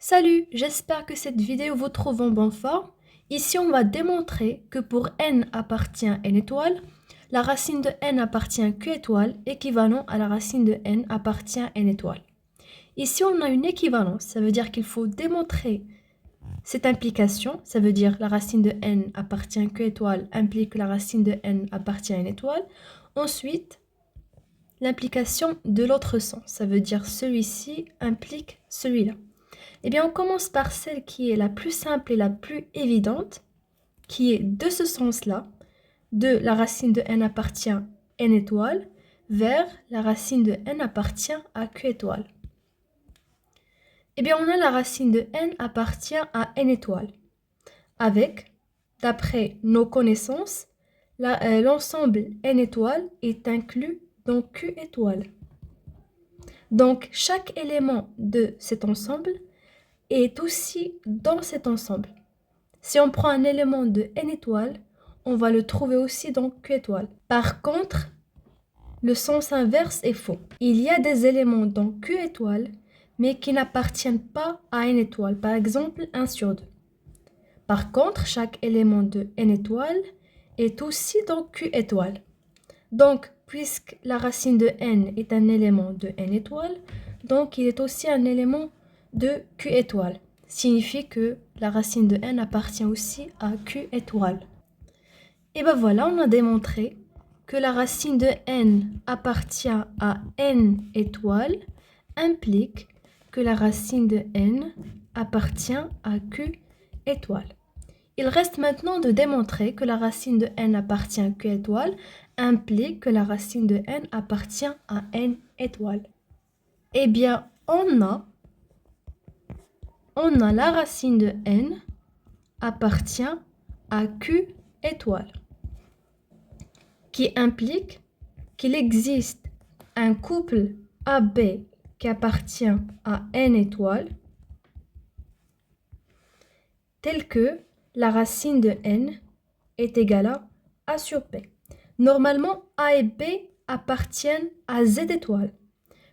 Salut, j'espère que cette vidéo vous trouve en bonne forme. Ici, on va démontrer que pour n appartient n étoile, la racine de n appartient q étoile, équivalent à la racine de n appartient n étoile. Ici, on a une équivalence, ça veut dire qu'il faut démontrer cette implication, ça veut dire la racine de n appartient q étoile implique que la racine de n appartient n étoile. Ensuite, l'implication de l'autre sens, ça veut dire celui-ci implique celui-là. Eh bien, on commence par celle qui est la plus simple et la plus évidente, qui est de ce sens-là, de la racine de n appartient n étoile, vers la racine de n appartient à q étoile. Eh bien, on a la racine de n appartient à n étoile, avec, d'après nos connaissances, l'ensemble n étoile est inclus dans q étoile. Donc, chaque élément de cet ensemble est aussi dans cet ensemble. Si on prend un élément de n étoile, on va le trouver aussi dans q étoile. Par contre, le sens inverse est faux. Il y a des éléments dans q étoile, mais qui n'appartiennent pas à n étoile. Par exemple, 1 sur 2. Par contre, chaque élément de n étoile est aussi dans q étoile. Donc, puisque la racine de n est un élément de n étoile, donc il est aussi un élément de q étoile. Signifie que la racine de n appartient aussi à q étoile. Et ben voilà, on a démontré que la racine de n appartient à n étoile implique que la racine de n appartient à q étoile. Il reste maintenant de démontrer que la racine de n appartient à q étoile implique que la racine de n appartient à n étoile. Eh bien, on a la racine de n appartient à q étoile, qui implique qu'il existe un couple AB qui appartient à n étoile, tel que la racine de n est égale à A sur B. Normalement, A et B appartiennent à Z étoile.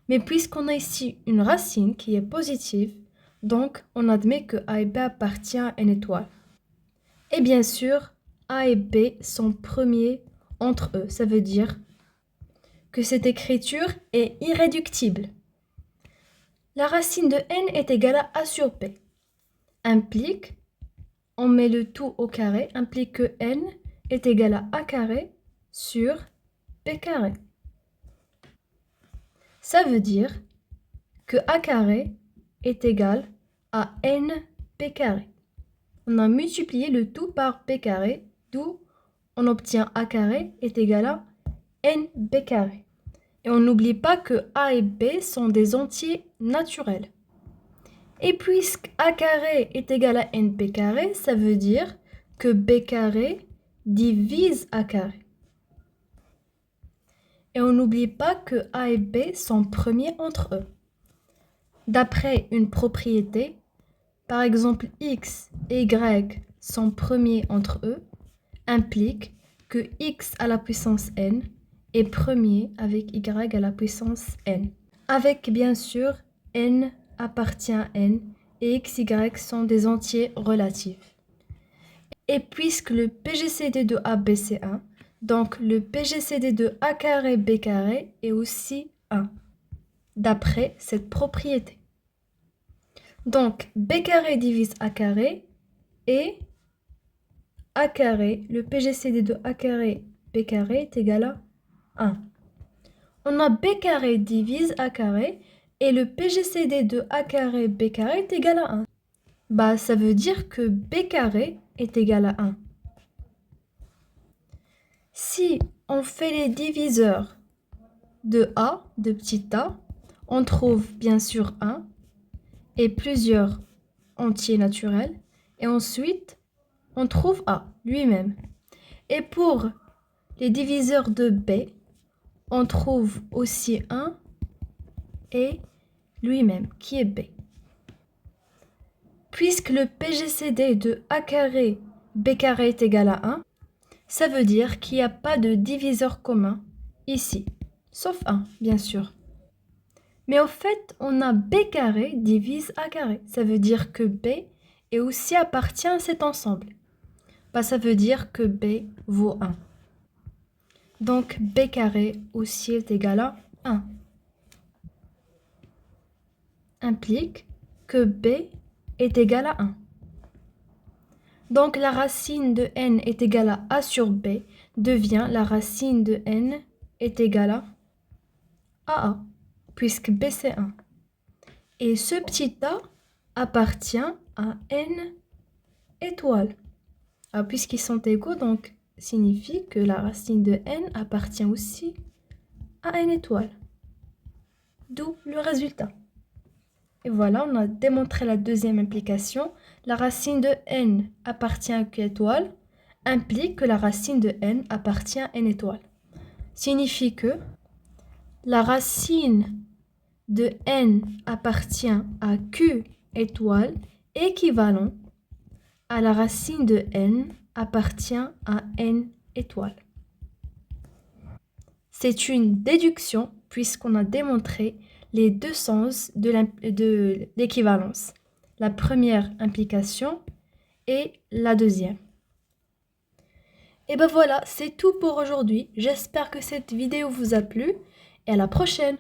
Mais puisqu'on a ici une racine qui est positive, donc on admet que A et B appartient à n étoile. Et bien sûr, A et B sont premiers entre eux. Ça veut dire que cette écriture est irréductible. La racine de n est égale à A sur B. Implique, on met le tout au carré, implique que n est égal à A carré sur B carré. Ça veut dire que A carré est égal à n B carré. On a multiplié le tout par B carré, d'où on obtient A carré est égal à n B carré. Et on n'oublie pas que A et B sont des entiers naturels. Et puisque A carré est égal à nb carré, ça veut dire que B carré divise A carré. Et on n'oublie pas que A et B sont premiers entre eux. D'après une propriété, par exemple x et y sont premiers entre eux, implique que x à la puissance n est premier avec y à la puissance n. Avec bien sûr n appartient à n et x, y sont des entiers relatifs. Et puisque le PGCD de AB c'est 1, donc le PGCD de A carré B carré est aussi 1, d'après cette propriété. Donc B carré divise A carré et A carré, le PGCD de A carré B carré est égal à 1. On a B carré divise A carré et le PGCD de A carré B carré est égal à 1. Bah, ça veut dire que B carré est égal à 1. Si on fait les diviseurs de A, de petit a, on trouve bien sûr 1 et plusieurs entiers naturels. Et ensuite, on trouve A lui-même. Et pour les diviseurs de B, on trouve aussi 1 et lui-même, qui est B. Puisque le PGCD de A carré B carré est égal à 1, ça veut dire qu'il n'y a pas de diviseur commun ici, sauf 1, bien sûr. Mais au fait, on a b carré divise a carré. Ça veut dire que b est aussi appartient à cet ensemble. Bah, ça veut dire que b vaut 1. Donc b carré aussi est égal à 1. Implique que b est égal à 1. Donc la racine de n est égale à a sur b devient la racine de n est égale à a, puisque b c'est 1. Et ce petit a appartient à n étoiles. Alors, puisqu'ils sont égaux, donc signifie que la racine de n appartient aussi à n étoiles. D'où le résultat. Et voilà, on a démontré la deuxième implication. La racine de n appartient à q étoile implique que la racine de n appartient à n étoile. Signifie que la racine de n appartient à q étoile équivalent à la racine de n appartient à n étoile. C'est une déduction puisqu'on a démontré les deux sens de l'équivalence. La première implication et la deuxième. Et ben voilà, c'est tout pour aujourd'hui. J'espère que cette vidéo vous a plu et à la prochaine.